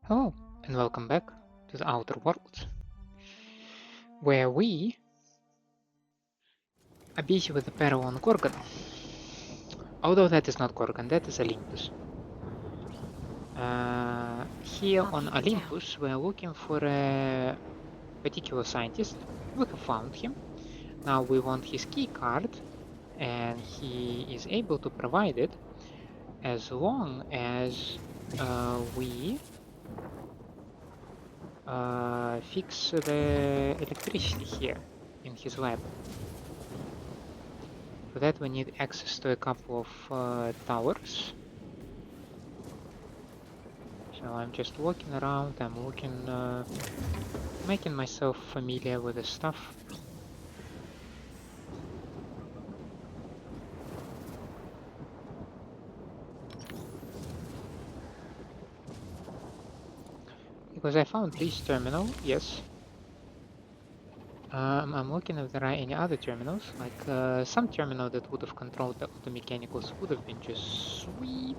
Hello, and welcome back to the Outer Worlds, where we are busy with the peril on Gorgon. Although that is not Gorgon, that is Olympus. Here on Olympus, we're looking for a particular scientist. We have found him. Now we want his key card, and he is able to provide it as long as we fix the electricity here in his lab. For that we need access to a couple of towers. So I'm just walking around, I'm looking, making myself familiar with the stuff. Because I found this terminal, yes. I'm looking if there are any other terminals, like some terminal that would have controlled the auto mechanicals would have been just sweet.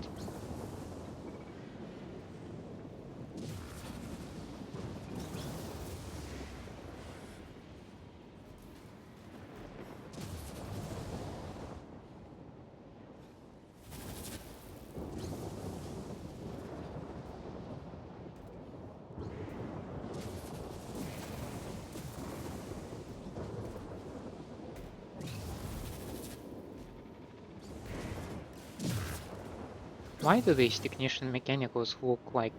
Why do these technician mechanicals look like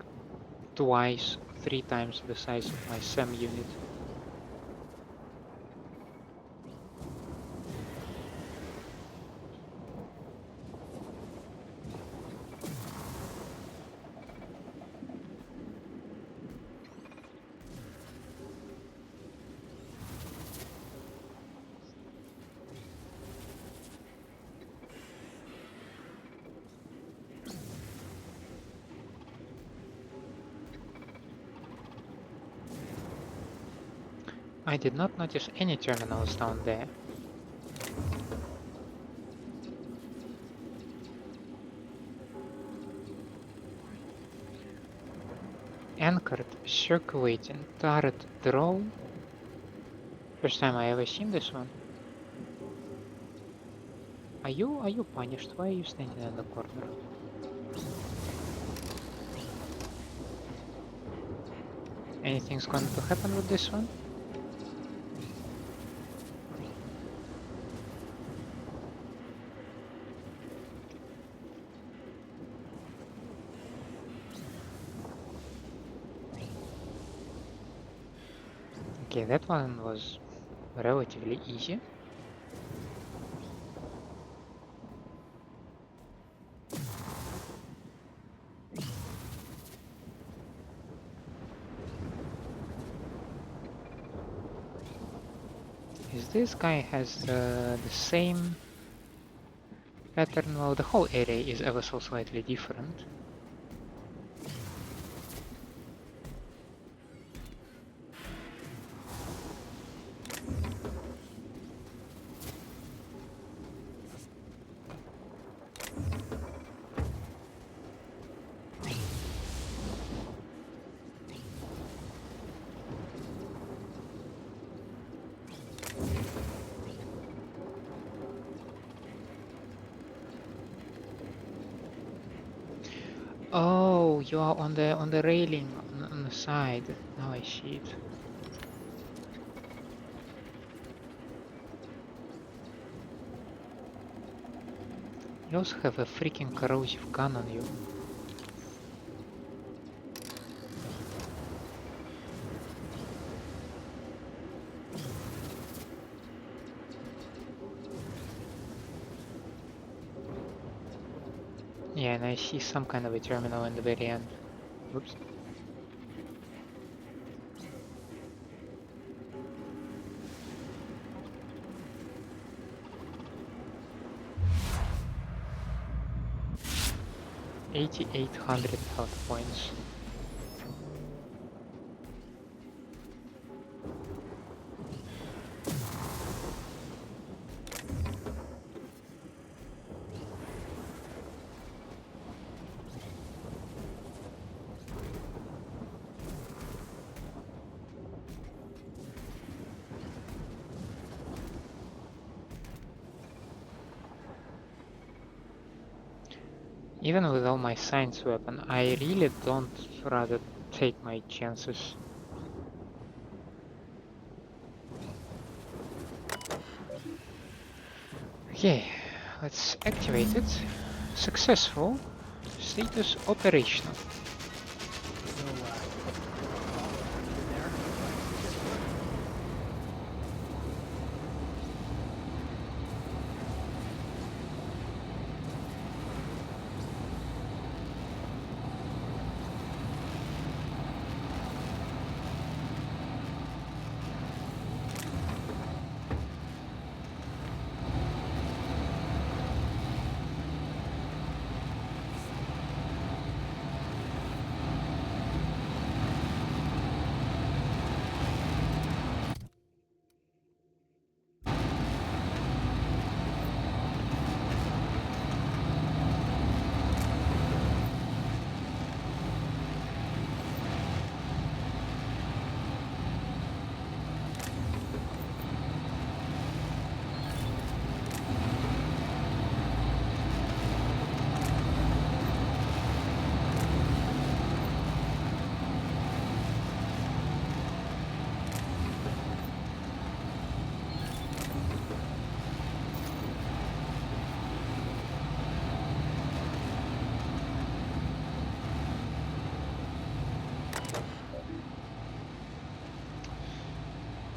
twice, 3 times the size of my SEM unit? I did not notice any terminals down there. Anchored, circulating, turret, drone. First time I ever seen this one. Are you punished? Why are you standing in the corner? Anything's going to happen with this one? Okay, that one was relatively easy. Is this guy has the same pattern? Well, the whole area is ever so slightly different. Oh, you are on the railing on the side. Now I see it. You also have a freaking corrosive gun on you. Yeah, and I see some kind of a terminal in the very end. Oops. $8,800 health points. Even with all my science weapon, I really don't rather take my chances. Okay, let's activate it. Successful. Status operational.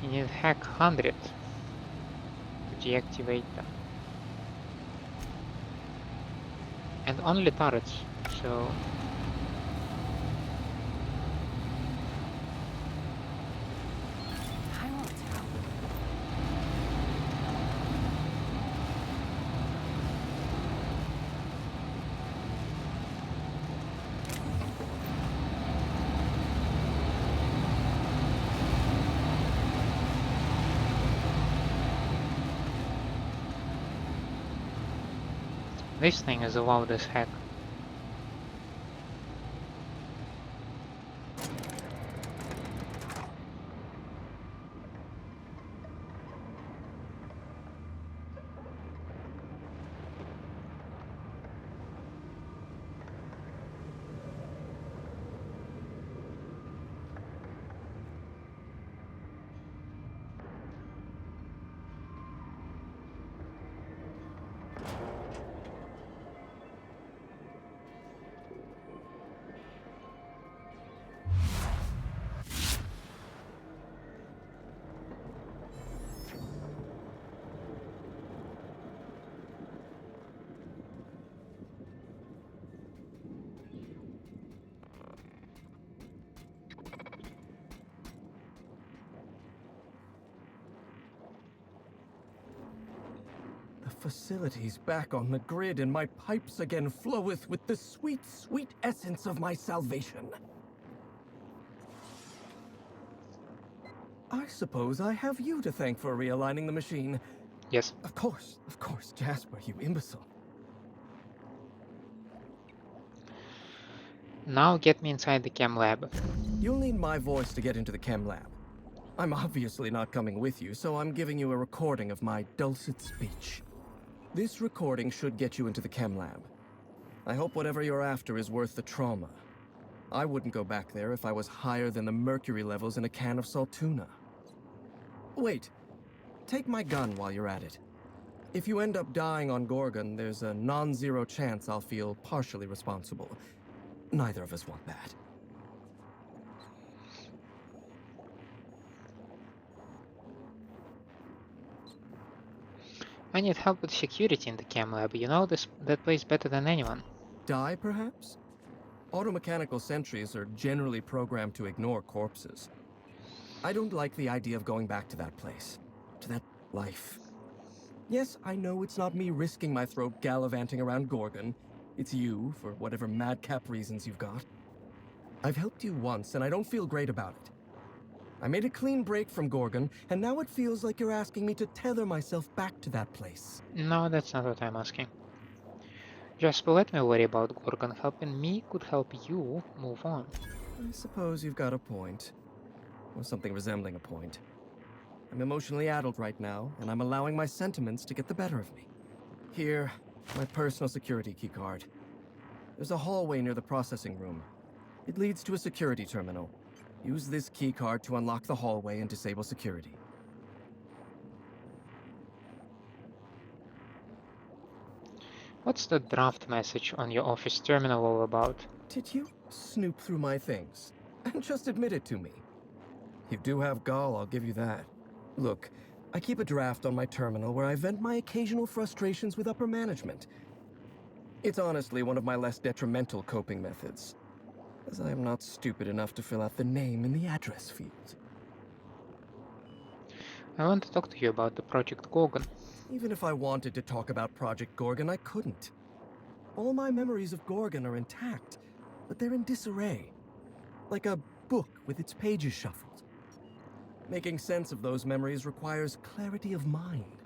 You need hack 100 to deactivate them. And only turrets, so... This thing is the loudest heck. Facilities back on the grid, and my pipes again floweth with the sweet, sweet essence of my salvation. I suppose I have you to thank for realigning the machine. Yes. Of course, Jasper, you imbecile. Now get me inside the chem lab. You'll need my voice to get into the chem lab. I'm obviously not coming with you, so I'm giving you a recording of my dulcet speech. This recording should get you into the chem lab. I hope whatever you're after is worth the trauma. I wouldn't go back there if I was higher than the mercury levels in a can of salt tuna. Wait, take my gun while you're at it. If you end up dying on Gorgon, there's a non-zero chance I'll feel partially responsible. Neither of us want that. I need help with security in the chem lab. You know that place better than anyone. Die, perhaps? Automechanical sentries are generally programmed to ignore corpses. I don't like the idea of going back to that place. To that life. Yes, I know it's not me risking my throat gallivanting around Gorgon. It's you, for whatever madcap reasons you've got. I've helped you once, and I don't feel great about it. I made a clean break from Gorgon, and now it feels like you're asking me to tether myself back to that place. No, that's not what I'm asking. Jasper, let me worry about Gorgon. Helping me could help you move on. I suppose you've got a point. Or something resembling a point. I'm emotionally addled right now, and I'm allowing my sentiments to get the better of me. Here, my personal security keycard. There's a hallway near the processing room. It leads to a security terminal. Use this keycard to unlock the hallway and disable security. What's the draft message on your office terminal all about? Did you snoop through my things? And just admit it to me. You do have gall, I'll give you that. Look, I keep a draft on my terminal where I vent my occasional frustrations with upper management. It's honestly one of my less detrimental coping methods, as I am not stupid enough to fill out the name in the address field. I want to talk to you about the Project Gorgon. Even if I wanted to talk about Project Gorgon, I couldn't. All my memories of Gorgon are intact, but they're in disarray. Like a book with its pages shuffled. Making sense of those memories requires clarity of mind.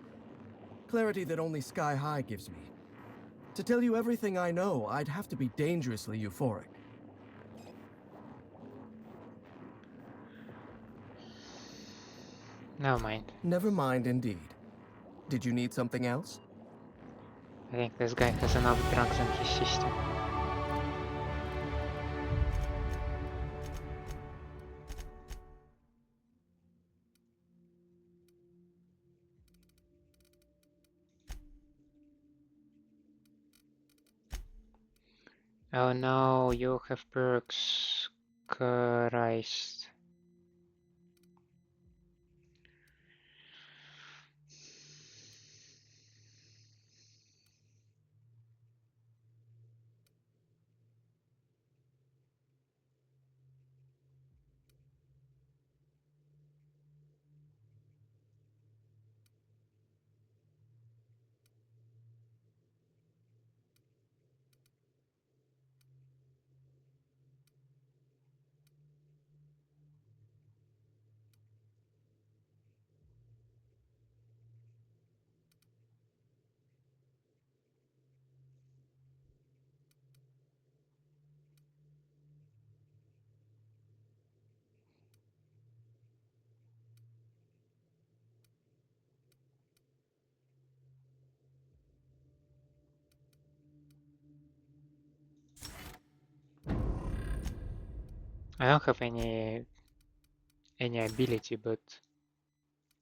Clarity that only Sky High gives me. To tell you everything I know, I'd have to be dangerously euphoric. Never mind. Never mind indeed. Did you need something else? I think this guy has enough drugs in his system. Oh no, you have perks. Christ. I don't have any ability, but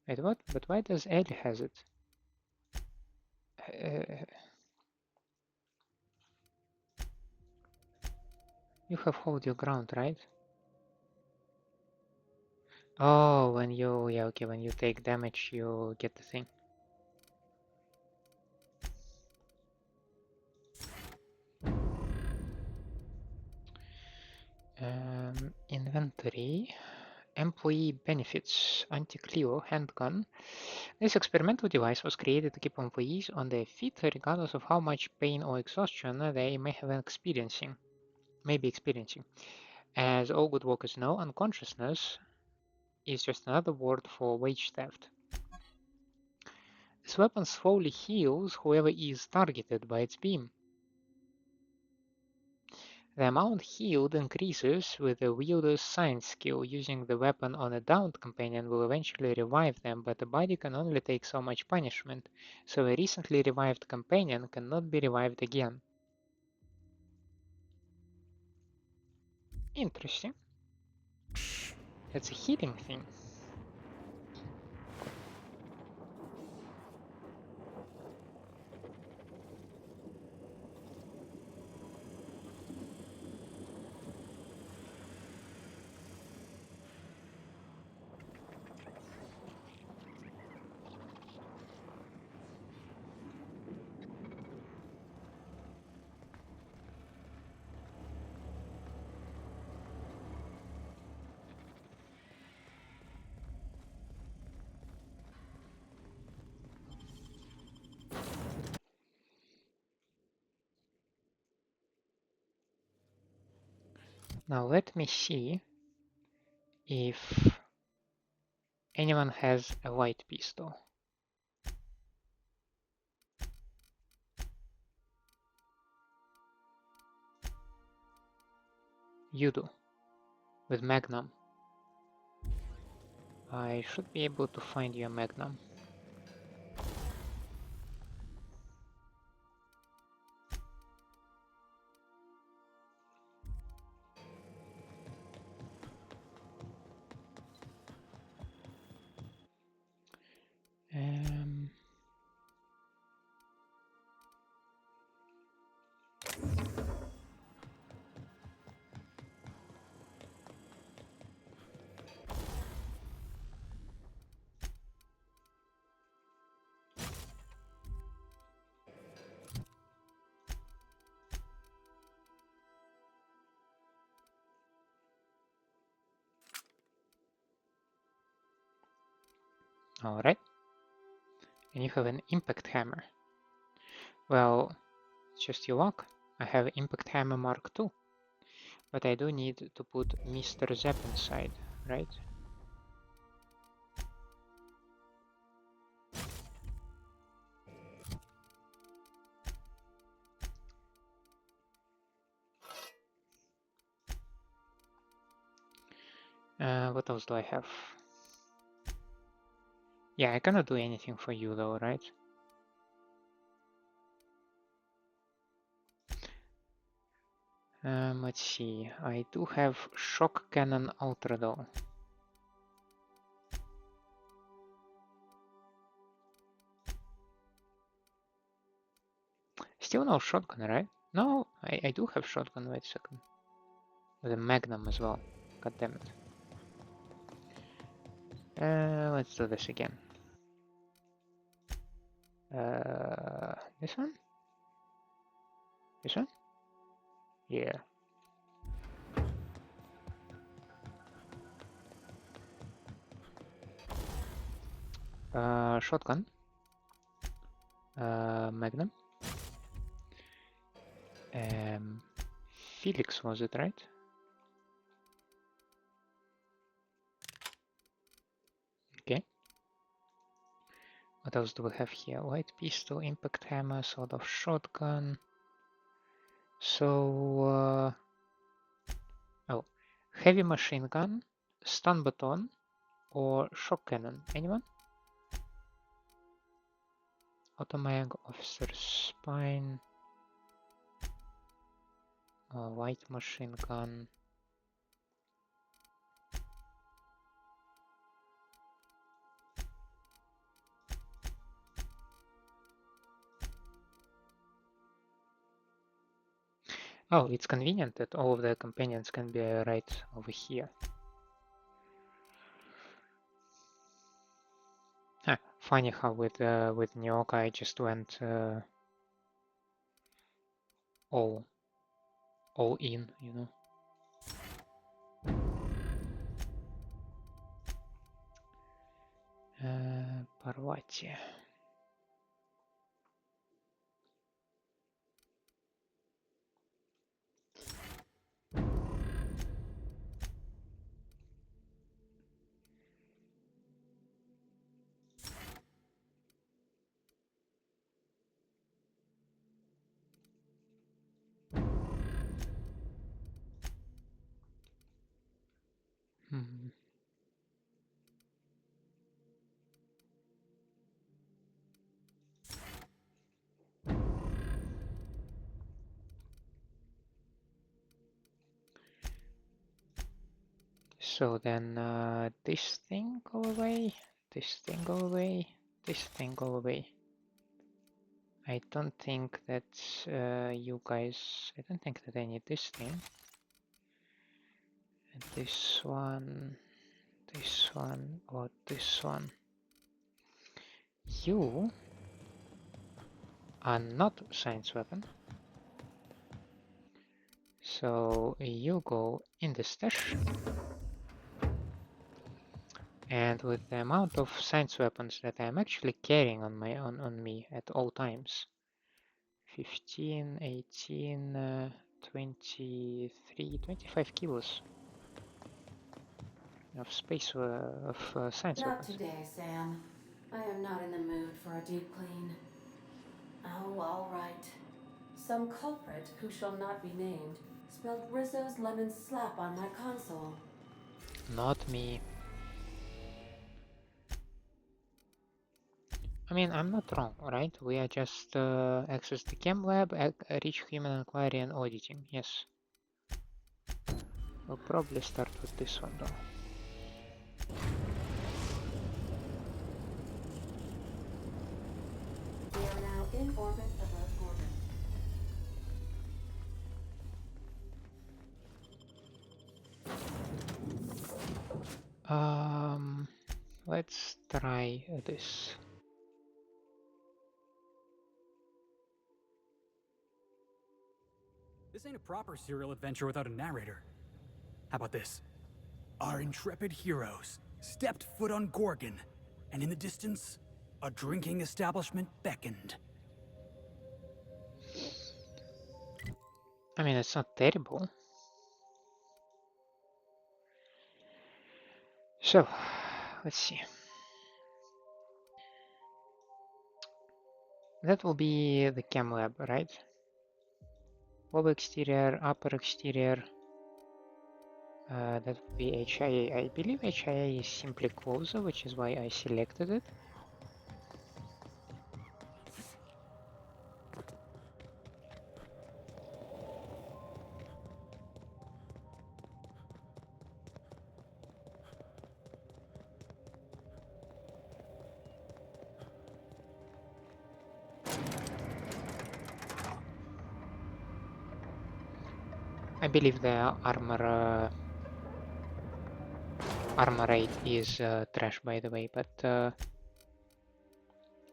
wait, what? But why does Ellie has it? You have hold your ground, right? Oh, when you okay, when you take damage, you get the thing. Inventory. Employee benefits. Anti-Cleo handgun. This experimental device was created to keep employees on their feet regardless of how much pain or exhaustion they may be experiencing. As all good workers know, unconsciousness is just another word for wage theft. This weapon slowly heals whoever is targeted by its beam. The amount healed increases with the wielder's science skill. Using the weapon on a downed companion will eventually revive them, but the body can only take so much punishment, so a recently revived companion cannot be revived again. Interesting. It's a healing thing. Now let me see if anyone has a white pistol. You do, with Magnum. I should be able to find your Magnum. Alright. And you have an impact hammer. Well, it's just your luck. I have impact hammer Mark II. But I do need to put Mr. Zap inside, right? What else do I have? Yeah, I cannot do anything for you though, right? Let's see. I do have shock cannon ultra though. Still no shotgun, right? No, I do have shotgun. Wait a second. With a magnum as well. God damn it. Let's do this again. This one? This one? Yeah. Shotgun. Magnum. Felix was it, right? Okay. What else do we have here? Light pistol, impact hammer, sort of shotgun. So, oh, heavy machine gun, stun baton, or shock cannon. Anyone? Automag, officer's spine, light machine gun. Oh, it's convenient that all of the companions can be right over here. Huh, funny how with Nyoka I just went all in, you know. Parvati. Hmm. So then this thing go away, this thing go away, this thing go away. I don't think that you guys, I don't think that I need this thing. And this one, or this one. You are not science weapon. So you go in the stash. And with the amount of science weapons that I'm actually carrying on my on me at all times, 15, 18, 23, 25 kilos of space of science Not weapons. today, Sam. I am not in the mood for a deep clean. Oh, all right. Some culprit who shall not be named spilled Rizzo's lemon slap on my console. Not me. I mean, I'm not wrong, right? We are just access the chem lab, reach human inquiry and auditing. Yes. We'll probably start with this one though. We are now in orbit above Gorgon. Let's try this. This ain't a proper serial adventure without a narrator. How about this? Our intrepid heroes stepped foot on Gorgon and in the distance, a drinking establishment beckoned. I mean, it's not terrible. So, let's see. That will be the chem lab, right? Lower exterior, upper exterior. That would be HIA. I believe HIA is simply closer, which is why I selected it. I believe the armor rate is trash, by the way, but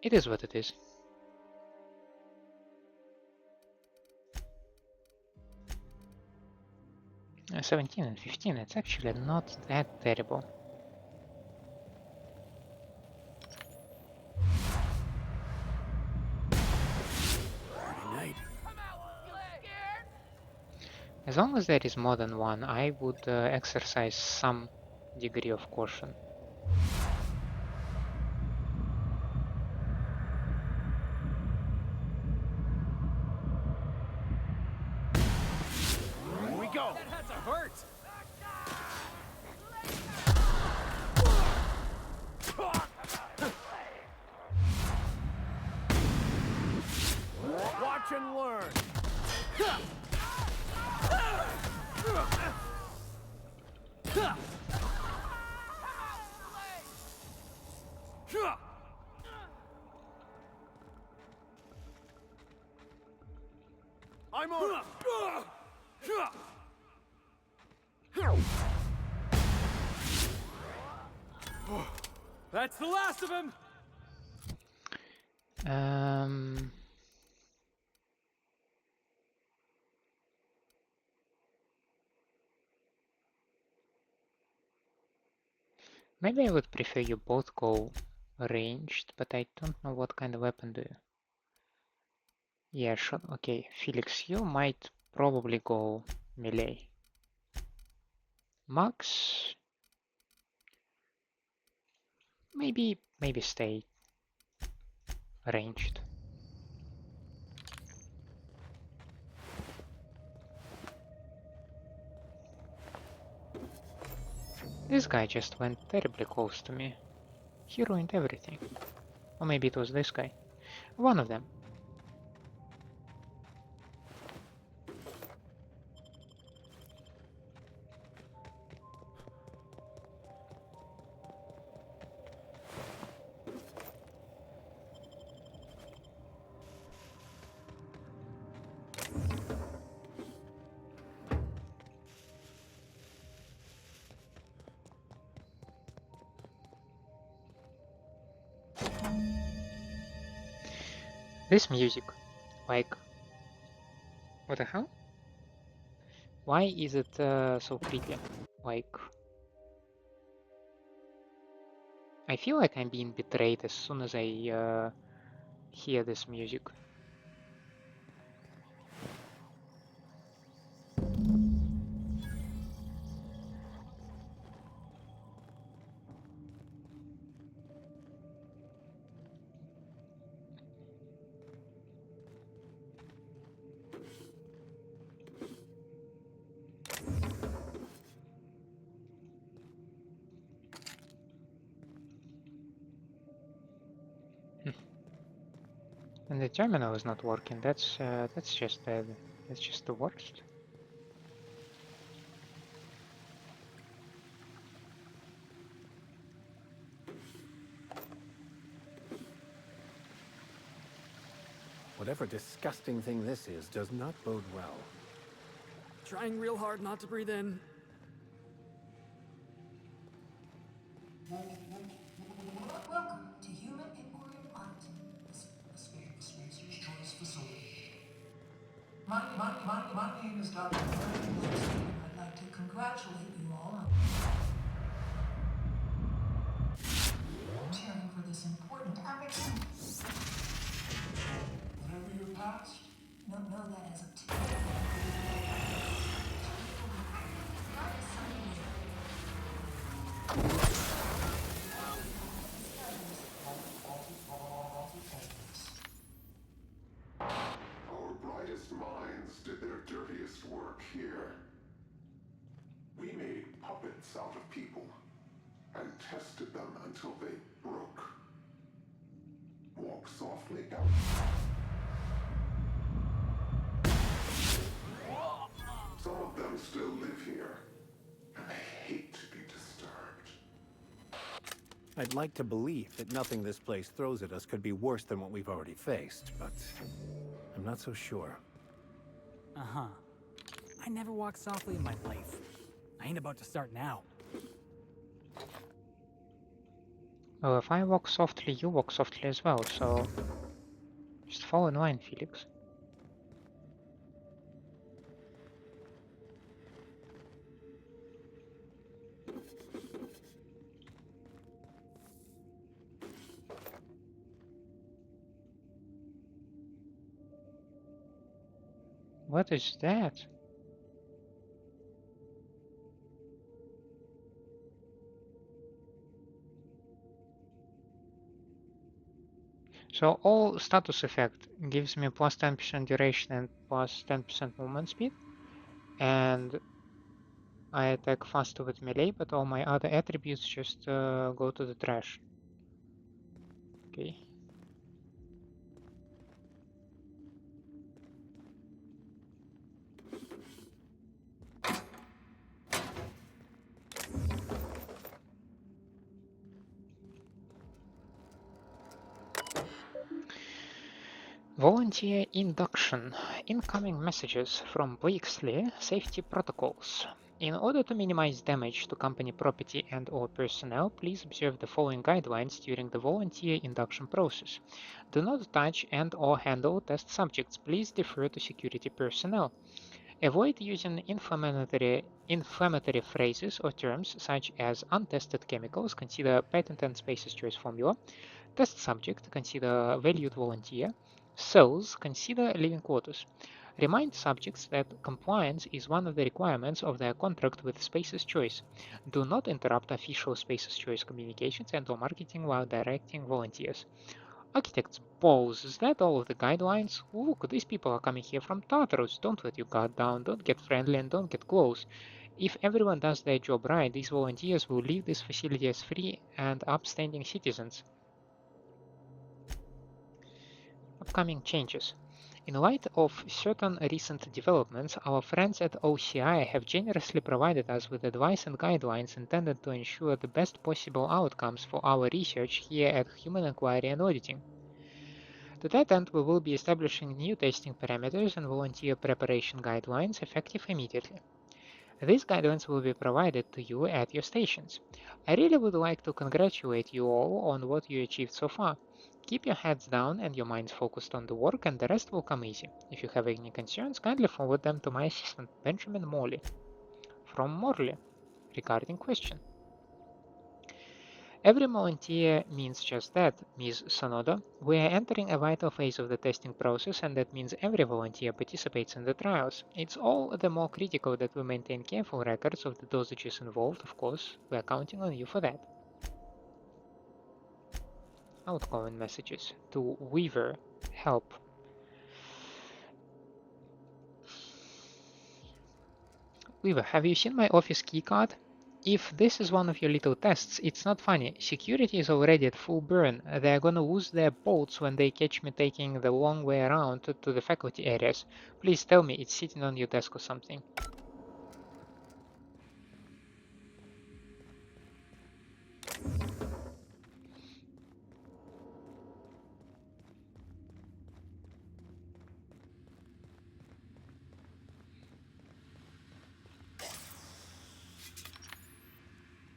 it is what it is. Uh, 17 and 15, it's actually not that terrible. As long as there is more than one, I would exercise some degree of caution. Here we go! That had to hurt! Watch and learn. I'm on. That's the last of him! Maybe I would prefer you both go ranged, but I don't know what kind of weapon do you. Yeah, sure. Okay, Felix, you might probably go melee. Max, maybe stay ranged. This guy just went terribly close to me. He ruined everything. Or maybe it was this guy. One of them. This music, like, what the hell? Why is it so creepy? Like, I feel like I'm being betrayed as soon as I hear this music. And the terminal is not working. That's just bad. That's just the worst. Whatever disgusting thing this is does not bode well. Trying real hard not to breathe in. Welcome to Human Inquiry Odyssey, the Spacer's Choice Facility. My name is Dr. Blakeslee, and I'd like to congratulate you all on volunteering for puppets out of people and tested them until they broke. Walk softly out. Some of them still live here, and they hate to be disturbed. I'd like to believe that nothing this place throws at us could be worse than what we've already faced, but I'm not so sure. Uh-huh. I never walked softly in my life. I ain't about to start now. Well, if I walk softly, you walk softly as well, so just fall in line, Felix. What is that? So all status effect gives me plus 10% duration and plus 10% movement speed, and I attack faster with melee, but all my other attributes just go to the trash. Okay. Volunteer induction. Incoming messages from Blakeslee safety protocols. In order to minimize damage to company property and/or personnel, please observe the following guidelines during the volunteer induction process. Do not touch and/or handle test subjects. Please defer to security personnel. Avoid using inflammatory phrases or terms such as untested chemicals. Consider patent and spaces choice formula. Test subject, consider valued volunteer. Cells, consider living quarters. Remind subjects that compliance is one of the requirements of their contract with Spaces Choice. Do not interrupt official Spaces Choice communications and/or marketing while directing volunteers. Architect's balls, is that all of the guidelines? Look, these people are coming here from Tartarus. Don't let your guard down, don't get friendly, and don't get close. If everyone does their job right, these volunteers will leave this facility as free and upstanding citizens. Upcoming changes. In light of certain recent developments, our friends at HIA have generously provided us with advice and guidelines intended to ensure the best possible outcomes for our research here at Human Inquiry and Auditing. To that end, we will be establishing new testing parameters and volunteer preparation guidelines effective immediately. These guidelines will be provided to you at your stations. I really would like to congratulate you all on what you achieved so far. Keep your heads down and your minds focused on the work, and the rest will come easy. If you have any concerns, kindly forward them to my assistant, Benjamin Morley. From Morley, regarding question. Every volunteer means just that, Ms. Sonoda. We are entering a vital phase of the testing process, and that means every volunteer participates in the trials. It's all the more critical that we maintain careful records of the dosages involved, of course. We are counting on you for that. Outgoing messages to Weaver. Help. Weaver, have you seen my office keycard? If this is one of your little tests, it's not funny. Security is already at full burn. They're gonna lose their bolts when they catch me taking the long way around to the faculty areas. Please tell me it's sitting on your desk or something.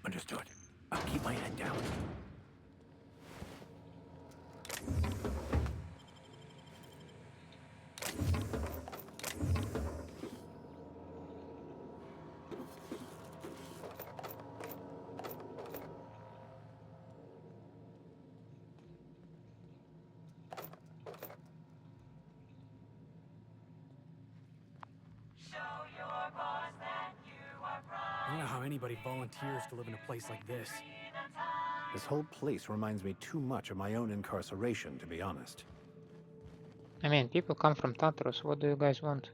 Understood. I'll keep my head down. I don't know how anybody volunteers to live in a place like this. This whole place reminds me too much of my own incarceration, to be honest. I mean, people come from Tartarus. What do you guys want?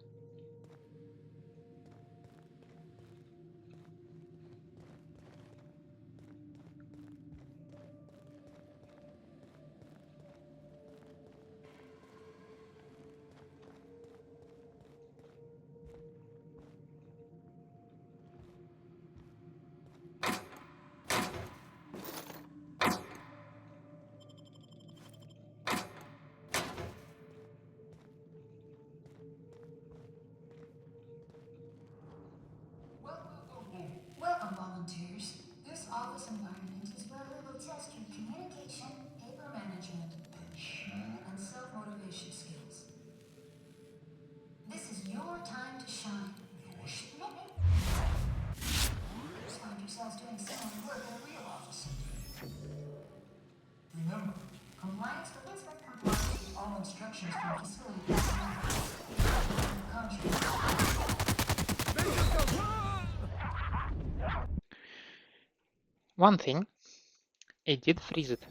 is doing similar work at a real office someday. Remember, compliance with all instructions from facility One thing, it did freeze it.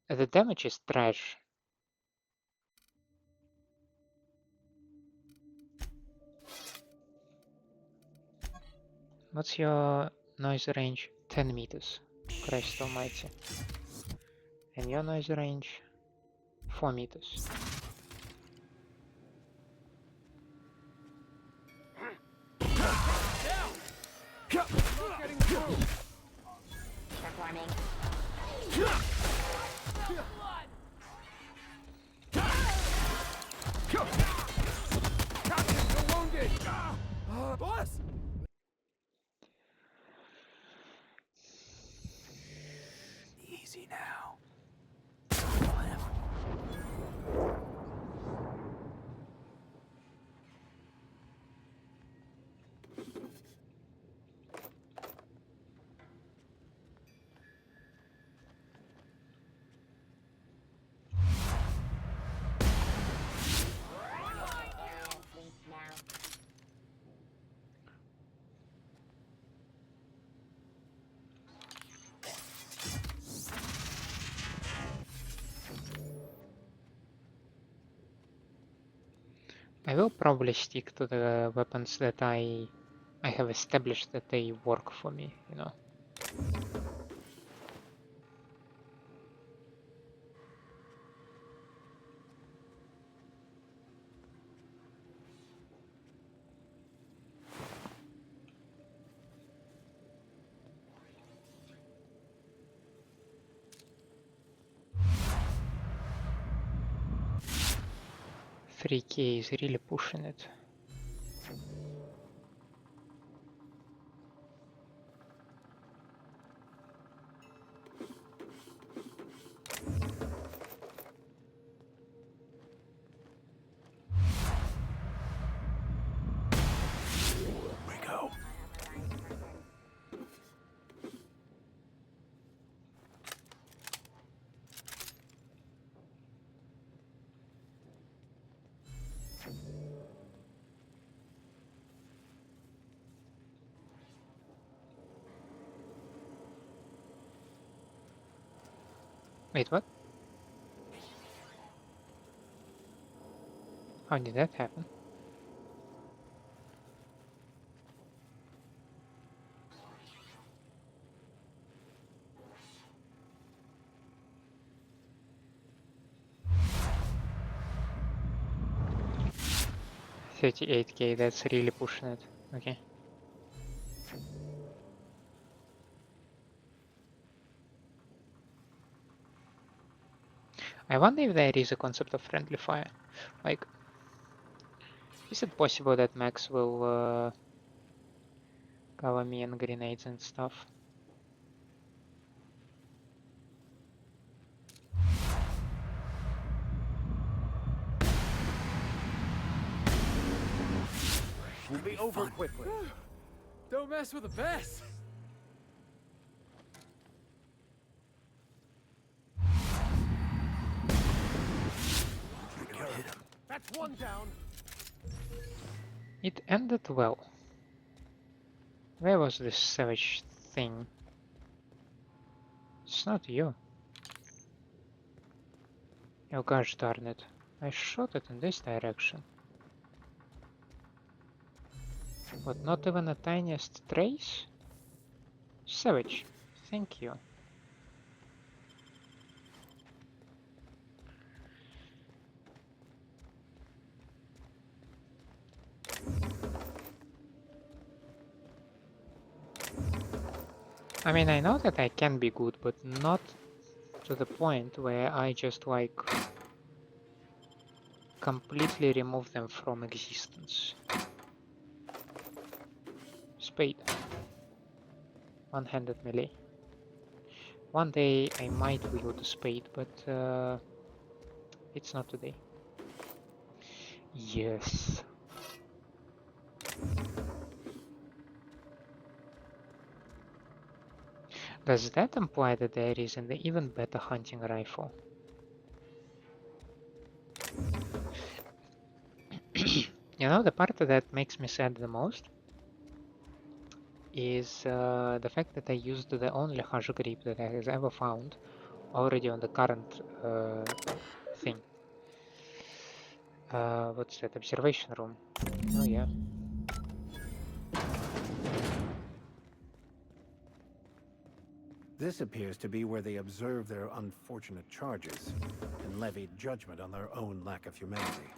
The damage is trash. What's your noise range? 10 meters. Christ almighty. And your noise range? 4 meters. Performing. Boss! Easy now. I will probably stick to the weapons that I have established that they work for me, you know. $3K is really pushing it. We go. Wait, what? How did that happen? $38K, that's really pushing it. Okay. I wonder if there is a concept of friendly fire. Like, is it possible that Max will cover me in grenades and stuff? We'll be over quickly. Don't mess with the best. That's one down. It ended well. Where was this savage thing? It's not you. Oh gosh darn it. I shot it in this direction. But not even a tiniest trace? Savage, thank you. I mean, I know that I can be good, but not to the point where I just like completely remove them from existence. Spade. One-handed melee. One day I might wield a spade, but it's not today. Yes. Does that imply that there is an even better hunting rifle? You know, the part that makes me sad the most is the fact that I used the only hash grip that I have ever found already on the current thing. What's that? Observation room. Oh yeah. This appears to be where they observed their unfortunate charges and levied judgment on their own lack of humanity.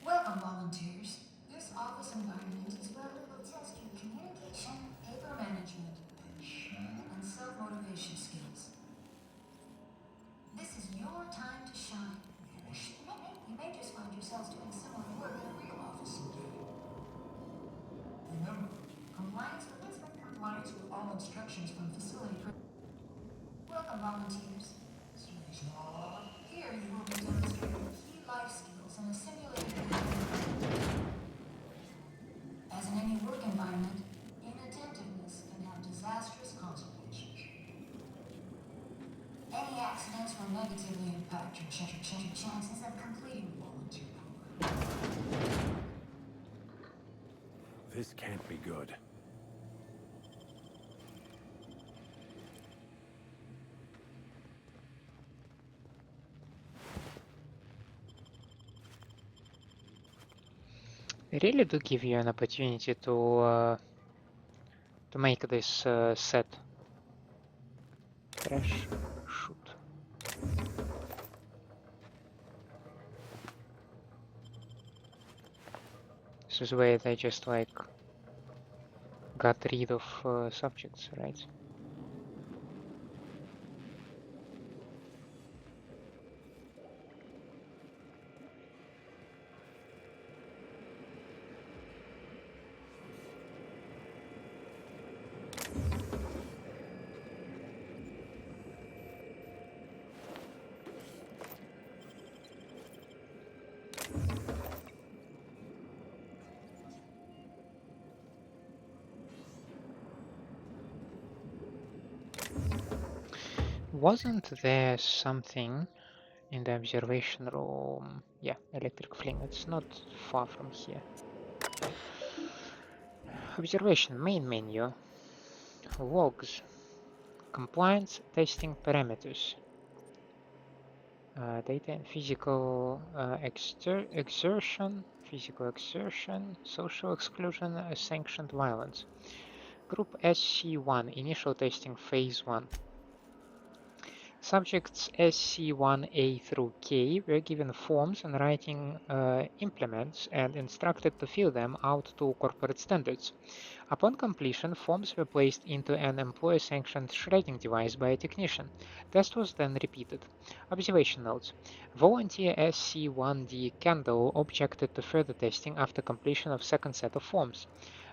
Welcome, volunteers. This office environment is where we will test your communication, paper management, and self-motivation skills. This is your time to shine. You may just find yourselves doing similar work in a real office someday. Remember, compliance with all instructions from facility. Welcome, volunteers. Here you will be demonstrating key life skills in a simulated environment. As in any work environment, inattentiveness can have disastrous consequences. Any accidents will negatively impact your chances of completing the volunteer program. This can't be good. They really do give you an opportunity to make this set. Crash, shoot. This is where they just like got rid of subjects, right? Wasn't there something in the observation room? Yeah, electric fling. It's not far from here. Observation main menu. Logs. Compliance testing parameters. Data and physical exertion, social exclusion, sanctioned violence. Group SC1, initial testing phase 1. Subjects SC1A through K were given forms and writing implements and instructed to fill them out to corporate standards. Upon completion, forms were placed into an employer-sanctioned shredding device by a technician. Test was then repeated. Observation notes. Volunteer SC1D Kendall objected to further testing after completion of second set of forms.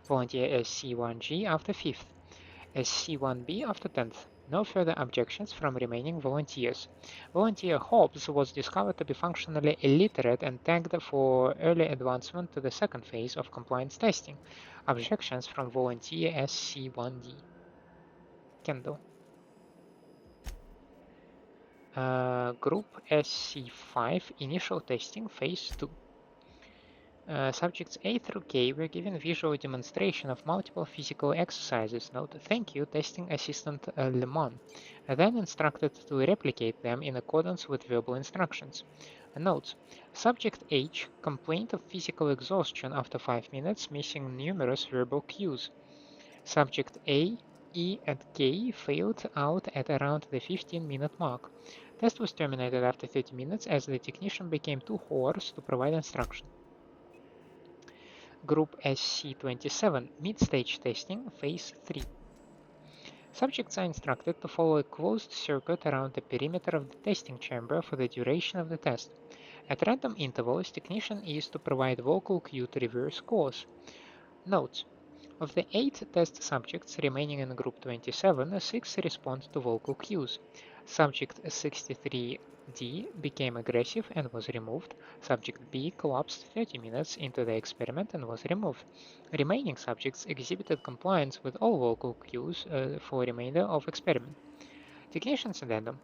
Volunteer SC1G after 5th. SC1B after 10th. No further objections from remaining volunteers. Volunteer Hobbs was discovered to be functionally illiterate and tagged for early advancement to the second phase of compliance testing. Objections from volunteer SC1D. Kendall. Group SC5 initial testing phase 2. Subjects A through K were given visual demonstration of multiple physical exercises. Note, thank you, testing assistant Lemon, then instructed to replicate them in accordance with verbal instructions. Notes, Subject H complained of physical exhaustion after 5 minutes, missing numerous verbal cues. Subject A, E, and K failed out at around the 15-minute mark. Test was terminated after 30 minutes as the technician became too hoarse to provide instruction. Group SC27 mid-stage testing phase 3. Subjects are instructed to follow a closed circuit around the perimeter of the testing chamber for the duration of the test. At random intervals, technician is to provide vocal cue to reverse course. Notes. Of the 8 test subjects remaining in Group 27, 6 respond to vocal cues. Subject 63D became aggressive and was removed. Subject B collapsed 30 minutes into the experiment and was removed. Remaining subjects exhibited compliance with all vocal cues for remainder of experiment. Technician's addendum.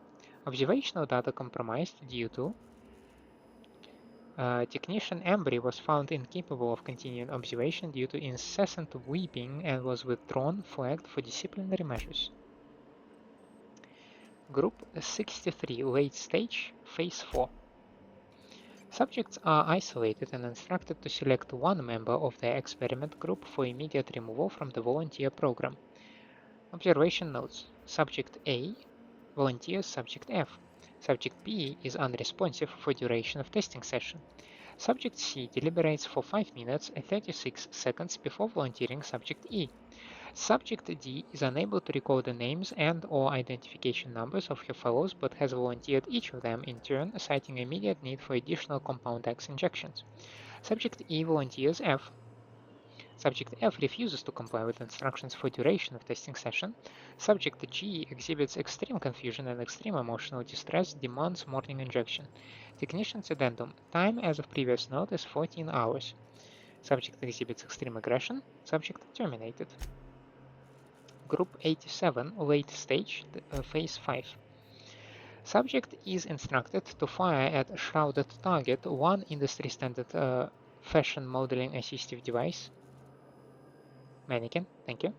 Observational data compromised due to Technician Embry was found incapable of continuing observation due to incessant weeping and was withdrawn, flagged for disciplinary measures. Group 63, late stage, phase 4. Subjects are isolated and instructed to select one member of their experiment group for immediate removal from the volunteer program. Observation notes. Subject A volunteers Subject F. Subject B is unresponsive for duration of testing session. Subject C deliberates for 5 minutes and 36 seconds before volunteering Subject E. Subject D is unable to recall the names and/or identification numbers of her fellows but has volunteered each of them in turn, citing immediate need for additional Compound X injections. Subject E volunteers F. Subject F refuses to comply with instructions for duration of testing session. Subject G exhibits extreme confusion and extreme emotional distress, demands morning injection. Technician's addendum. Time as of previous note is 14 hours. Subject exhibits extreme aggression. Subject terminated. Group 87, late stage, phase 5. Subject is instructed to fire at shrouded target one industry standard fashion modeling assistive device. Mannequin, thank you.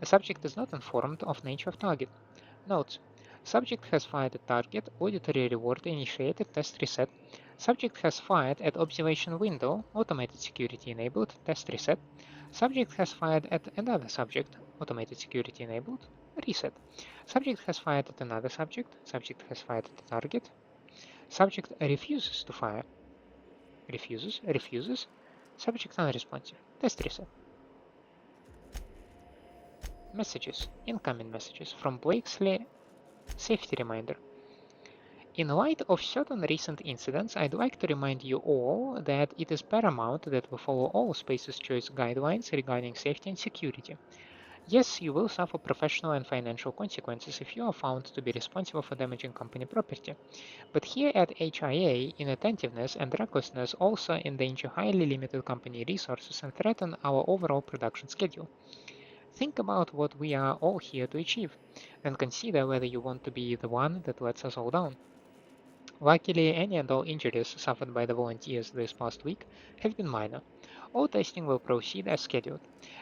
The subject is not informed of nature of target. Notes. Subject has fired at target, auditory reward initiated, test reset. Subject has fired at observation window, automated security enabled, test reset. Subject has fired at another subject, automated security enabled, reset. Subject has fired at another subject has fired at the target. Subject refuses to fire. Refuses. Subject unresponsive, test reset. Messages. Incoming messages from Blakeslee. Safety reminder. In light of certain recent incidents, I'd like to remind you all that it is paramount that we follow all Space's Choice guidelines regarding safety and security. Yes, you will suffer professional and financial consequences if you are found to be responsible for damaging company property. But here at HIA, inattentiveness and recklessness also endanger highly limited company resources and threaten our overall production schedule. Think about what we are all here to achieve, and consider whether you want to be the one that lets us all down. Luckily, any and all injuries suffered by the volunteers this past week have been minor. All testing will proceed as scheduled.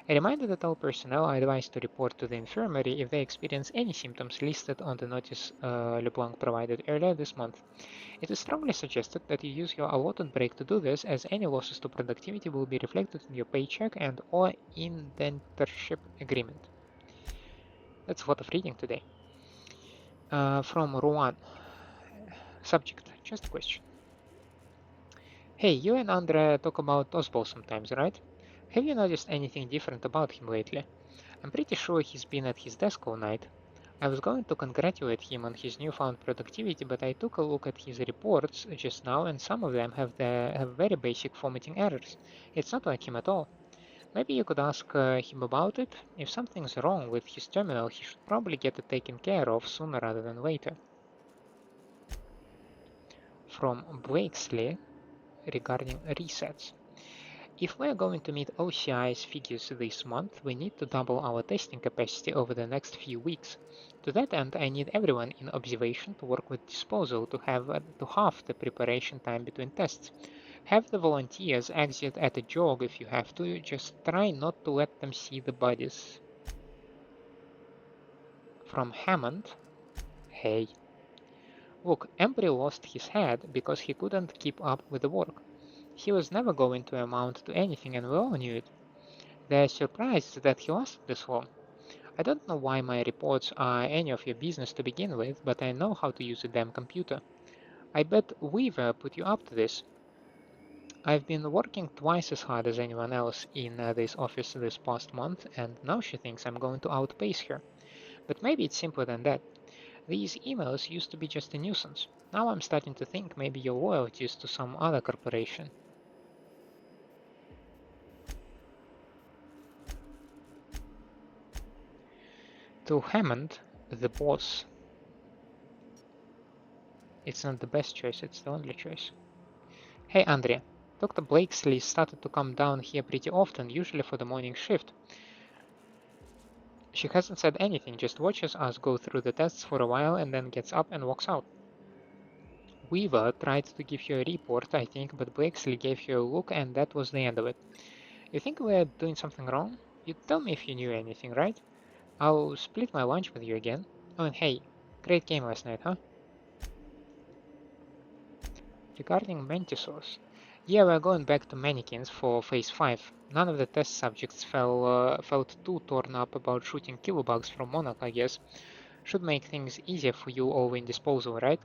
A reminder that all personnel are advised to report to the infirmary if they experience any symptoms listed on the notice LeBlanc provided earlier this month. It is strongly suggested that you use your allotted break to do this, as any losses to productivity will be reflected in your paycheck and/or indentureship agreement. That's a lot of reading today. From Ruan. Subject, just a question. Hey, you and Andre talk about Oswald sometimes, right? Have you noticed anything different about him lately? I'm pretty sure he's been at his desk all night. I was going to congratulate him on his newfound productivity, but I took a look at his reports just now, and some of them have very basic formatting errors. It's not like him at all. Maybe you could ask him about it. If something's wrong with his terminal, he should probably get it taken care of sooner rather than later. From Blakeslee regarding resets. If we're going to meet OCI's figures this month, we need to double our testing capacity over the next few weeks. To that end, I need everyone in observation to work with disposal to halve the preparation time between tests. Have the volunteers exit at a jog if you have to, just try not to let them see the bodies. From Hammond. Hey. Look, Embry lost his head because he couldn't keep up with the work. He was never going to amount to anything, and we all knew it. They're surprised that he lasted this long. I don't know why my reports are any of your business to begin with, but I know how to use a damn computer. I bet Weaver put you up to this. I've been working twice as hard as anyone else in this office this past month, and now she thinks I'm going to outpace her. But maybe it's simpler than that. These emails used to be just a nuisance. Now I'm starting to think maybe your loyalty is to some other corporation. To Hammond, the boss. It's not the best choice, it's the only choice. Hey Andrea, Dr. Blakeslee started to come down here pretty often, usually for the morning shift. She hasn't said anything, just watches us go through the tests for a while and then gets up and walks out. Weaver tried to give you a report, I think, but Blakeslee gave you a look and that was the end of it. You think we're doing something wrong? You'd tell me if you knew anything, right? I'll split my lunch with you again. Oh, and hey, great game last night, huh? Regarding Mantisaurs, yeah, we're going back to mannequins for Phase 5. None of the test subjects felt too torn up about shooting kilobugs from Monarch, I guess. Should make things easier for you all in disposal, right?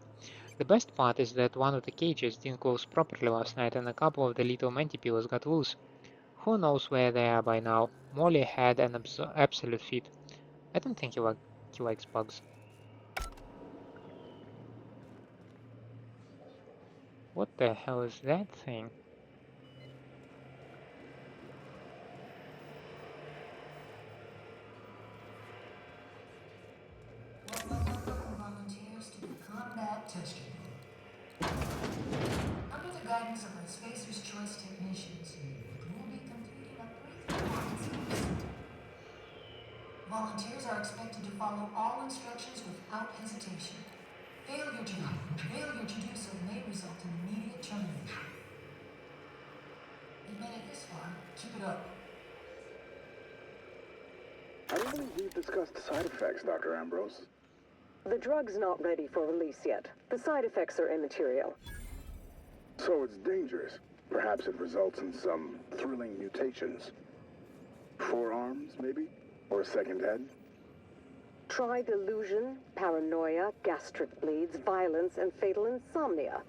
The best part is that one of the cages didn't close properly last night and a couple of the little mantipelas got loose. Who knows where they are by now? Morley had an absolute fit. I don't think he likes bugs. What the hell is that thing? Welcome, volunteers, to the combat test unit. Under the guidance of my Spacer's Choice technicians, you will be completing a brief. Volunteers are expected to follow all instructions without hesitation. Failure to do so may result in immediate termination. You've made it this far. Keep it up. I don't believe we've discussed side effects, Dr. Ambrose. The drug's not ready for release yet. The side effects are immaterial. So it's dangerous. Perhaps it results in some thrilling mutations. Forearms, maybe? Or a second head? Try delusion, paranoia, gastric bleeds, violence, and fatal insomnia.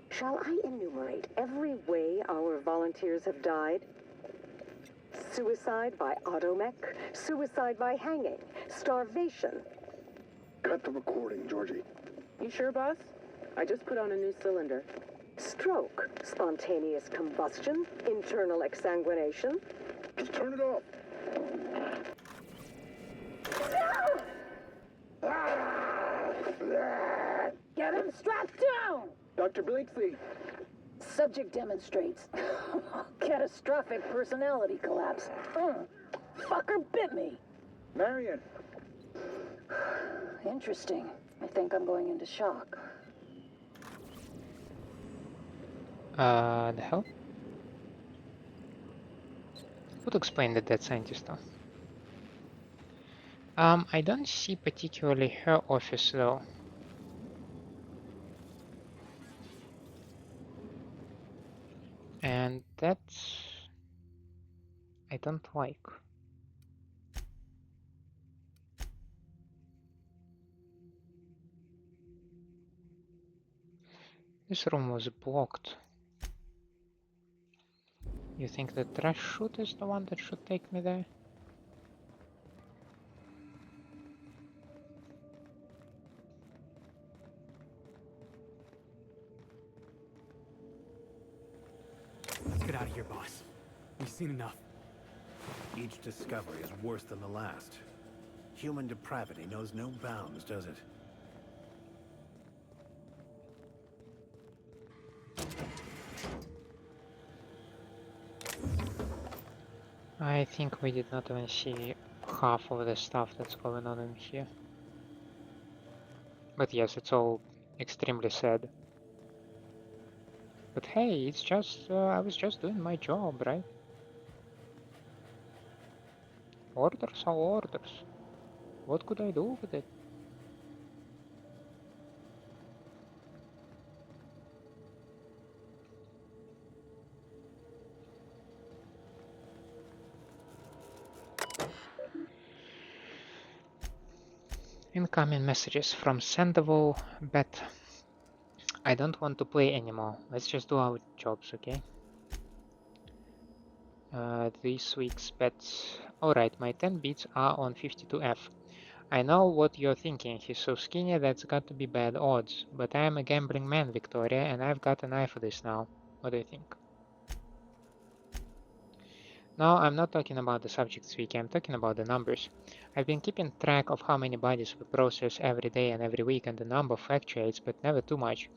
Shall I enumerate every way our volunteers have died? Suicide by automech, suicide by hanging, starvation. Cut the recording, Georgie. You sure, boss? I just put on a new cylinder. Stroke, spontaneous combustion, internal exsanguination. Just turn it off. Get him strapped down! Dr. Blakeslee. Subject demonstrates catastrophic personality collapse. Fucker bit me. Marion. Interesting. I think I'm going into shock. The hell? Would explain the dead scientist though. I don't see particularly her office though. And that's... I don't like. This room was blocked. You think the trash chute is the one that should take me there? Let's get out of here, boss. We've seen enough. Each discovery is worse than the last. Human depravity knows no bounds, does it? I think we did not even see half of the stuff that's going on in here. But yes, it's all extremely sad. But hey, it's just, I was just doing my job, right? Orders are orders. What could I do with it? Incoming messages from Sandoval Bet. I don't want to play anymore. Let's just do our jobs, okay? This week's bets. Alright, my 10 beats are on 52F. I know what you're thinking. He's so skinny that's got to be bad odds. But I am a gambling man, Victoria, and I've got an eye for this now. What do you think? No, I'm not talking about the subjects wiki, I'm talking about the numbers. I've been keeping track of how many bodies we process every day and every week, and the number fluctuates, but never too much.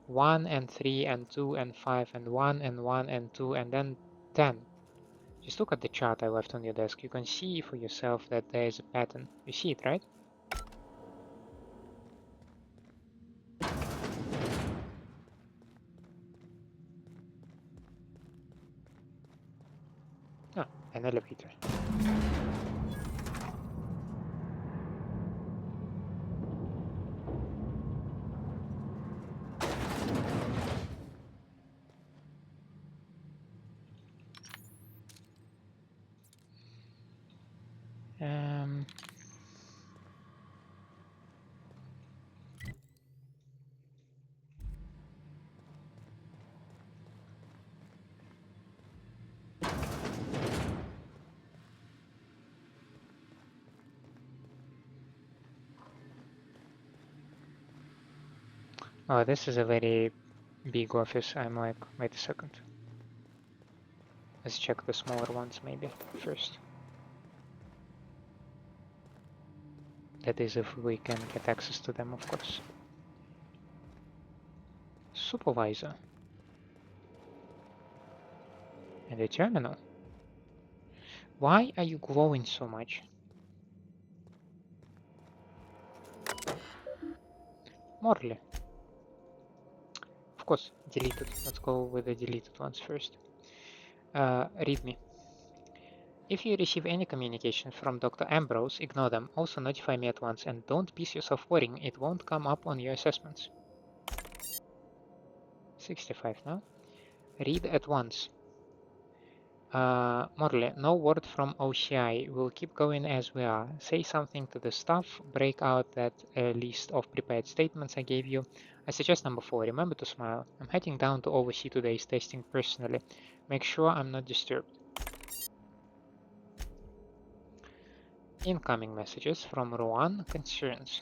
1 and 3 and 2 and 5 and 1 and 1 and 2 and then 10. Just look at the chart I left on your desk. You can see for yourself that there is a pattern. You see it, right? Ah, an elevator. Um, oh, this is a very big office. I'm like, wait a second. Let's check the smaller ones maybe first. That is if we can get access to them, of course. Supervisor. And a terminal. Why are you glowing so much? Morley. Of course, deleted. Let's go with the deleted ones first. Read me. If you receive any communication from Dr. Ambrose, ignore them. Also notify me at once and don't piss yourself worrying. It won't come up on your assessments. 65 now. Read at once. Morley, no word from OCI. We'll keep going as we are. Say something to the staff. Break out that list of prepared statements I gave you. I suggest number 4. Remember to smile. I'm heading down to oversee today's testing personally. Make sure I'm not disturbed. Incoming messages from Rowan concerns.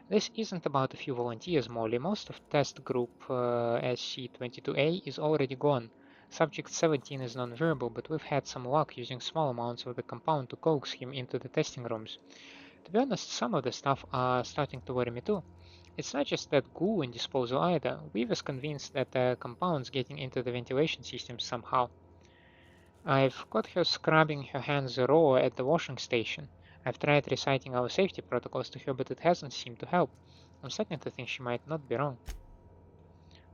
This isn't about a few volunteers, Morley. Most of test group SC-22A is already gone. Subject 17 is non-verbal, but we've had some luck using small amounts of the compound to coax him into the testing rooms. To be honest, some of the stuff are starting to worry me too. It's not just that goo in disposal either. We was convinced that the compound's getting into the ventilation system somehow. I've got her scrubbing her hands raw at the washing station. I've tried reciting our safety protocols to her, but it hasn't seemed to help. I'm starting to think she might not be wrong.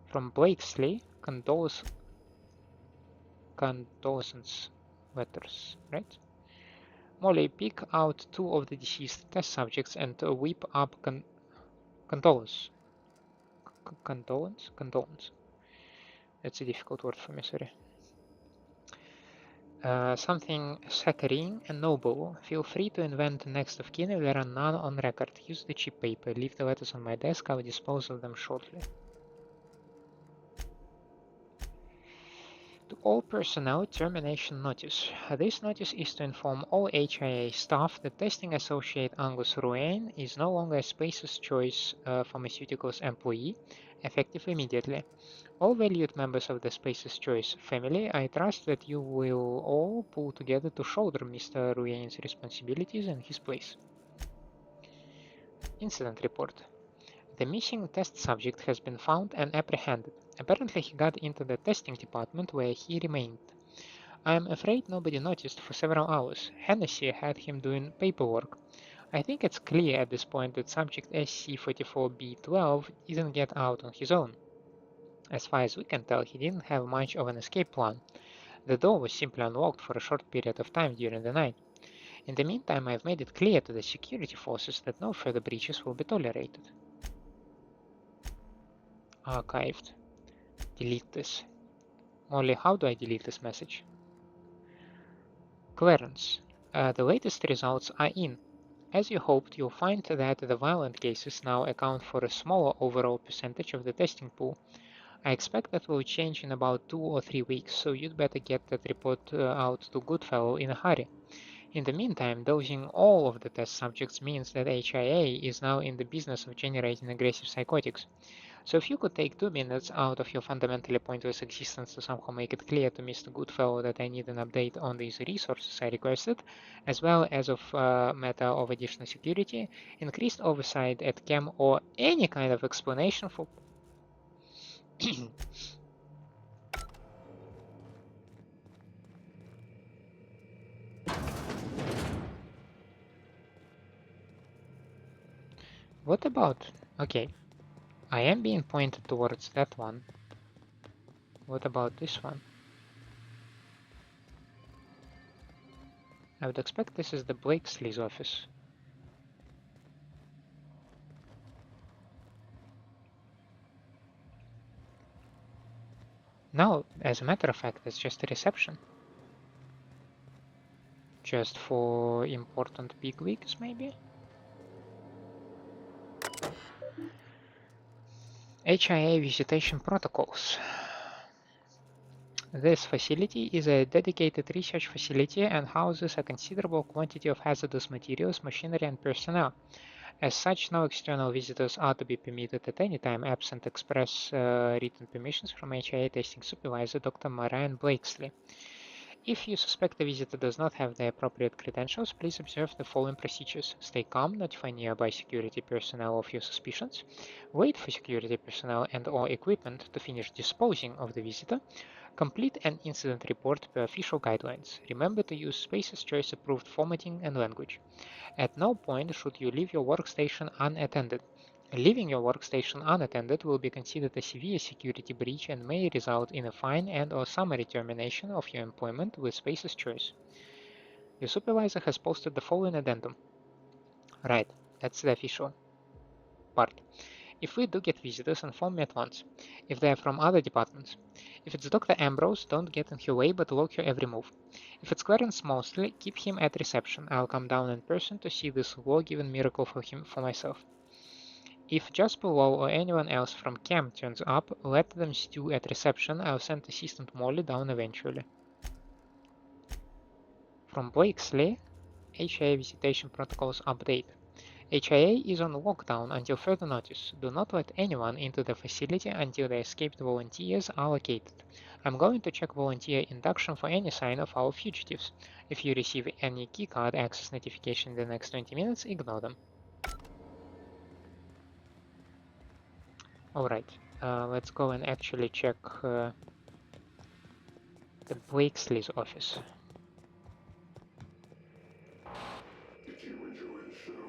From Blakeslee, condolences letters, right? Morley, pick out 2 of the deceased test subjects and whip up condolence. Condolence? That's a difficult word for me, sorry. Something saccharine and noble. Feel free to invent next of kin if there are none on record. Use the cheap paper. Leave the letters on my desk. I will dispose of them shortly. To all personnel, termination notice. This notice is to inform all HIA staff that Testing Associate Angus Ruane is no longer a Space's Choice Pharmaceuticals employee, effective immediately. All valued members of the Space's Choice family, I trust that you will all pull together to shoulder Mr. Ruane's responsibilities in his place. Incident report. The missing test subject has been found and apprehended. Apparently he got into the testing department where he remained. I am afraid nobody noticed for several hours. Hennessy had him doing paperwork. I think it's clear at this point that subject SC-44B12 didn't get out on his own. As far as we can tell, he didn't have much of an escape plan. The door was simply unlocked for a short period of time during the night. In the meantime, I've made it clear to the security forces that no further breaches will be tolerated. Archived. Delete this. Morley, how do I delete this message? Clarence, the latest results are in. As you hoped, you'll find that the violent cases now account for a smaller overall percentage of the testing pool. I expect that will change in about 2 or 3 weeks, so you'd better get that report out to Goodfellow in a hurry. In the meantime, dosing all of the test subjects means that HIA is now in the business of generating aggressive psychotics. So if you could take 2 minutes out of your fundamentally pointless existence to somehow make it clear to Mr. Goodfellow that I need an update on these resources I requested, as well as of matter of additional security, increased oversight at CAM, or any kind of explanation for What about... Okay, I am being pointed towards that one. What about this one? I would expect this is the Blakeslee's office. No, as a matter of fact, it's just a reception. Just for important bigwigs, maybe? HIA visitation protocols. This facility is a dedicated research facility and houses a considerable quantity of hazardous materials, machinery, and personnel. As such, no external visitors are to be permitted at any time absent express written permissions from HIA testing supervisor Dr. Marianne Blakeslee. If you suspect the visitor does not have the appropriate credentials, please observe the following procedures. Stay calm, notify nearby security personnel of your suspicions, wait for security personnel and/or equipment to finish disposing of the visitor, complete an incident report per official guidelines. Remember to use Space's Choice approved formatting and language. At no point should you leave your workstation unattended. Leaving your workstation unattended will be considered a severe security breach and may result in a fine and/or summary termination of your employment with Space's Choice. Your supervisor has posted the following addendum. Right, that's the official part. If we do get visitors, inform me at once. If they are from other departments. If it's Dr. Ambrose, don't get in her way but log her every move. If it's Clarence Mosley, keep him at reception. I'll come down in person to see this law-given miracle for myself. If Jasper Low or anyone else from camp turns up, let them stew at reception. I'll send Assistant Morley down eventually. From Blakeslee, HIA Visitation Protocols Update. HIA is on lockdown until further notice. Do not let anyone into the facility until the escaped volunteers are located. I'm going to check volunteer induction for any sign of our fugitives. If you receive any keycard access notification in the next 20 minutes, ignore them. Alright, let's go and actually check the Blakeslee's office. Did you enjoy the show?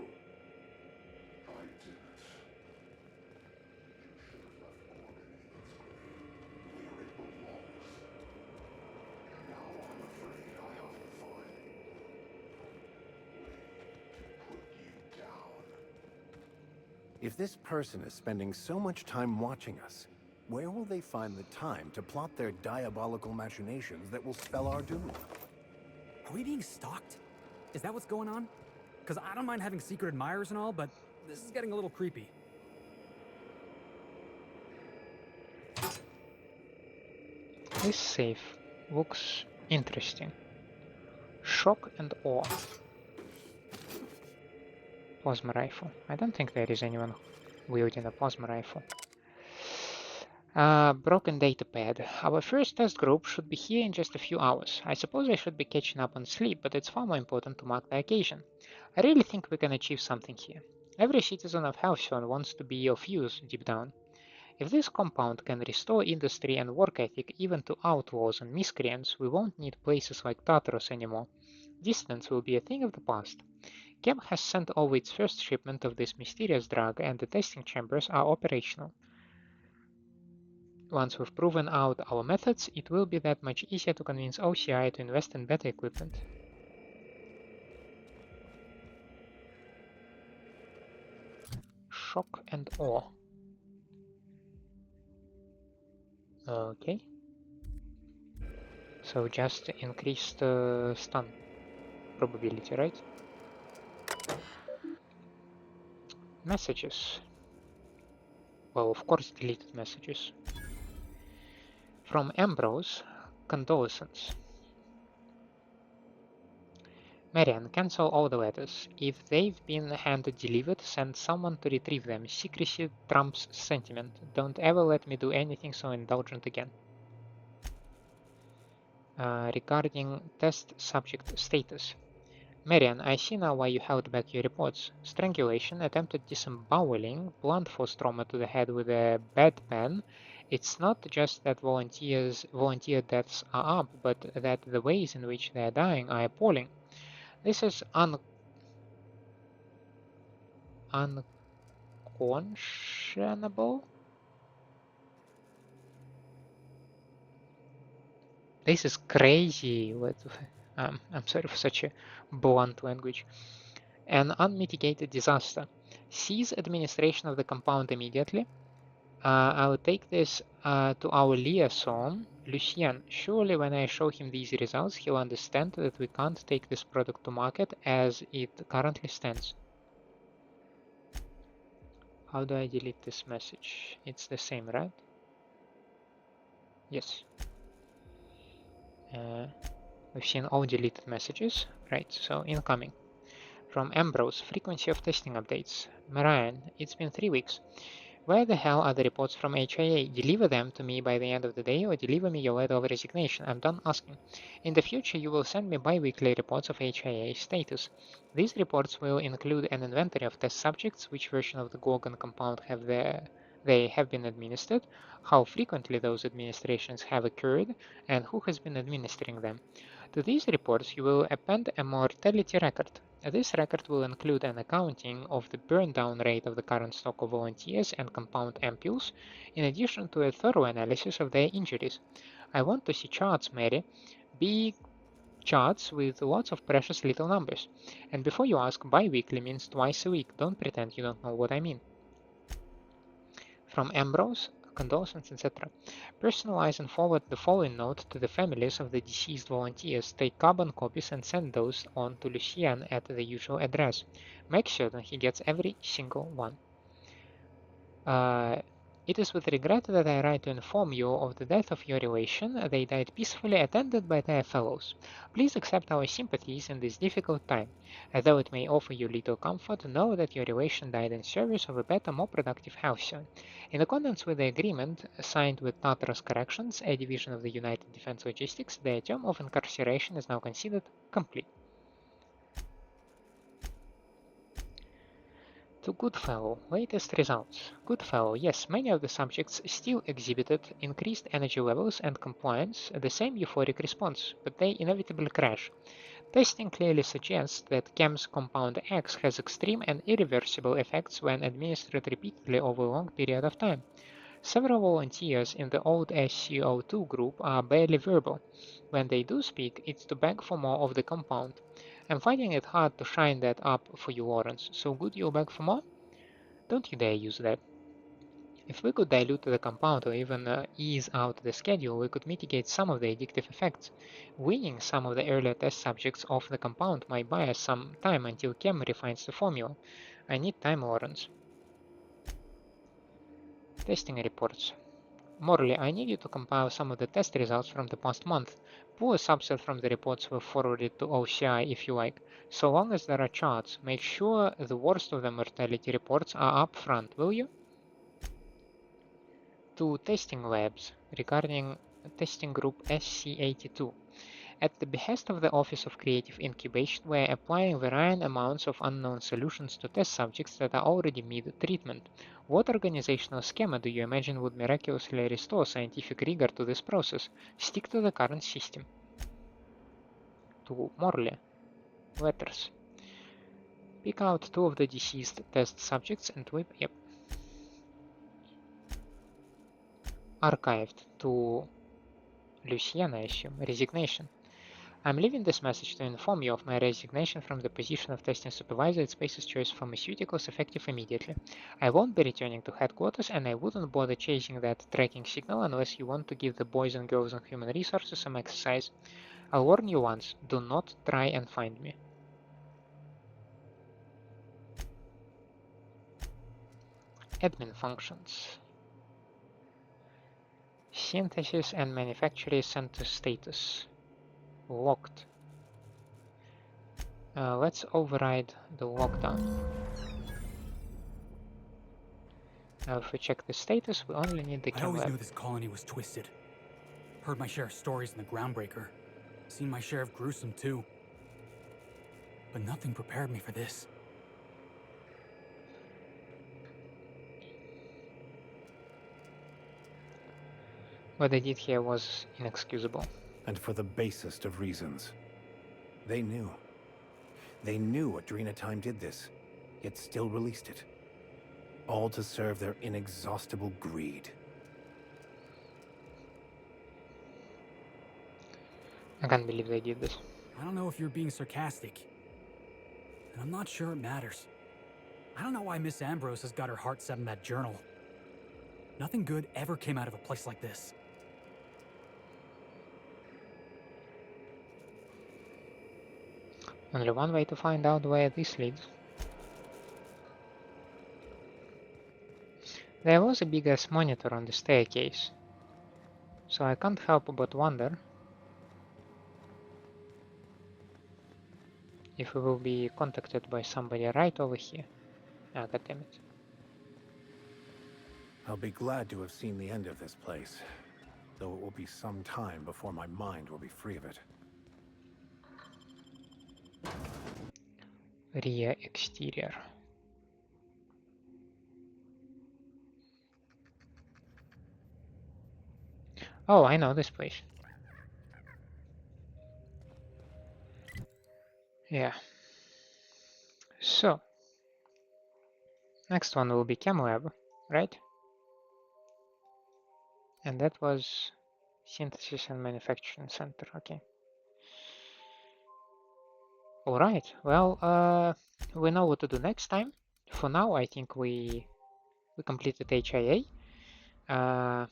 I didn't. You should have left Gorgon in its grave, where it belongs. Now I'm afraid I have to find a way to put you down. If this person is spending so much time watching us, where will they find the time to plot their diabolical machinations that will spell our doom? Are we being stalked? Is that what's going on? Because I don't mind having secret admirers and all, but this is getting a little creepy. This safe looks interesting. Shock and awe. Plasma rifle. I don't think there is anyone wielding a plasma rifle. Broken datapad. Our first test group should be here in just a few hours. I suppose I should be catching up on sleep, but it's far more important to mark the occasion. I really think we can achieve something here. Every citizen of Halcyon wants to be of use deep down. If this compound can restore industry and work ethic even to outlaws and miscreants, we won't need places like Tartarus anymore. Distance will be a thing of the past. Chem has sent over its first shipment of this mysterious drug and the testing chambers are operational. Once we've proven out our methods, it will be that much easier to convince OCI to invest in better equipment. Shock and awe. Okay. So just increased stun probability, right? Messages. Well, of course, deleted messages. From Ambrose, condolences. Marian, cancel all the letters. If they've been hand-delivered, send someone to retrieve them. Secrecy trumps sentiment. Don't ever let me do anything so indulgent again. Regarding test subject status. Marian, I see now why you held back your reports. Strangulation, attempted disemboweling, blunt force trauma to the head with a bedpan. It's not just that volunteer deaths are up, but that the ways in which they are dying are appalling. This is unconscionable. This is crazy. I'm sorry for such a blunt language. An unmitigated disaster. Seize administration of the compound immediately. I'll take this to our liaison, Lucien. Surely when I show him these results, he'll understand that we can't take this product to market as it currently stands. How do I delete this message? It's the same, right? Yes. We've seen all deleted messages, right? So incoming. From Ambrose, frequency of testing updates. Marian, it's been 3 weeks. Where the hell are the reports from HIA? Deliver them to me by the end of the day or deliver me your letter of resignation. I'm done asking. In the future, you will send me bi-weekly reports of HIA status. These reports will include an inventory of test subjects, which version of the Gorgon compound they have been administered, how frequently those administrations have occurred, and who has been administering them. To these reports, you will append a mortality record. This record will include an accounting of the burn-down rate of the current stock of volunteers and compound ampules, in addition to a thorough analysis of their injuries. I want to see charts, Mary. Big charts with lots of precious little numbers. And before you ask, bi-weekly means twice a week. Don't pretend you don't know what I mean. From Ambrose, condolences, etc. Personalize and forward the following note to the families of the deceased volunteers. Take carbon copies and send those on to Lucien at the usual address. Make certain he gets every single one. It is with regret that I write to inform you of the death of your relation. They died peacefully, attended by their fellows. Please accept our sympathies in this difficult time. Although it may offer you little comfort, know that your relation died in service of a better, more productive Halcyon. In accordance with the agreement signed with Tartarus Corrections, a division of the United Defense Logistics, their term of incarceration is now considered complete. To Goodfellow, latest results. Goodfellow, yes, many of the subjects still exhibited increased energy levels and compliance, the same euphoric response, but they inevitably crash. Testing clearly suggests that CHEM's compound X has extreme and irreversible effects when administered repeatedly over a long period of time. Several volunteers in the old SCO2 group are barely verbal. When they do speak, it's to beg for more of the compound. I'm finding it hard to shine that up for you, Lawrence. So good you'll beg for more? Don't you dare use that. If we could dilute the compound or even ease out the schedule, we could mitigate some of the addictive effects. Weaning some of the earlier test subjects off the compound might buy us some time until Chem refines the formula. I need time, Lawrence. Testing reports. Morley, I need you to compile some of the test results from the past month. Pull a subset from the reports we've forwarded to OCI if you like. So long as there are charts, make sure the worst of the mortality reports are up front, will you? To testing labs regarding testing group SC82. At the behest of the Office of Creative Incubation, we are applying varying amounts of unknown solutions to test subjects that are already mid-treatment. What organizational schema do you imagine would miraculously restore scientific rigor to this process? Stick to the current system. To Morley. Letters. Pick out 2 of the deceased test subjects and whip. Yep. Archived. To Lucien, I assume. Resignation. I'm leaving this message to inform you of my resignation from the position of testing supervisor at Space's Choice Pharmaceuticals effective immediately. I won't be returning to headquarters, and I wouldn't bother chasing that tracking signal unless you want to give the boys and girls on human resources some exercise. I'll warn you once, do not try and find me. Admin functions. Synthesis and manufacturing center status. Locked. Let's override the lockdown. Now if we check the status, we only need the I chem always knew lab. this colony was twisted. Heard my share of stories in the Groundbreaker. Seen my share of gruesome too. But nothing prepared me for this. What they did here was inexcusable. And for the basest of reasons. They knew. They knew Adrena Time did this, yet still released it. All to serve their inexhaustible greed. I can't believe they did this. I don't know if you're being sarcastic. And I'm not sure it matters. I don't know why Miss Ambrose has got her heart set in that journal. Nothing good ever came out of a place like this. Only one way to find out where this leads. There was a big ass monitor on the staircase, so I can't help but wonder if we will be contacted by somebody right over here. Ah, goddammit. I'll be glad to have seen the end of this place, though it will be some time before my mind will be free of it. Rear exterior. Oh, I know this place. Yeah. So, next one will be Chem Lab, right? And that was Synthesis and Manufacturing Center, okay. Alright, well, we know what to do next time. For now, I think we completed HIA. I'm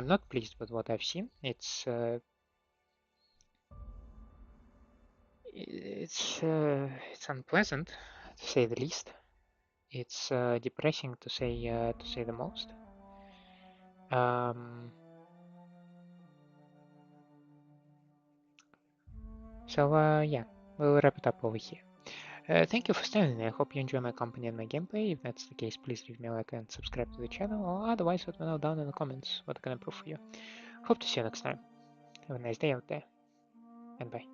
not pleased with what I've seen. It's unpleasant, to say the least. It's depressing, to say the most. So yeah, we'll wrap it up over here. Thank you for standing there. I hope you enjoy my company and my gameplay. If that's the case, please leave me a like and subscribe to the channel, or otherwise let me know down in the comments what I can improve for you. Hope to see you next time. Have a nice day out there, and bye.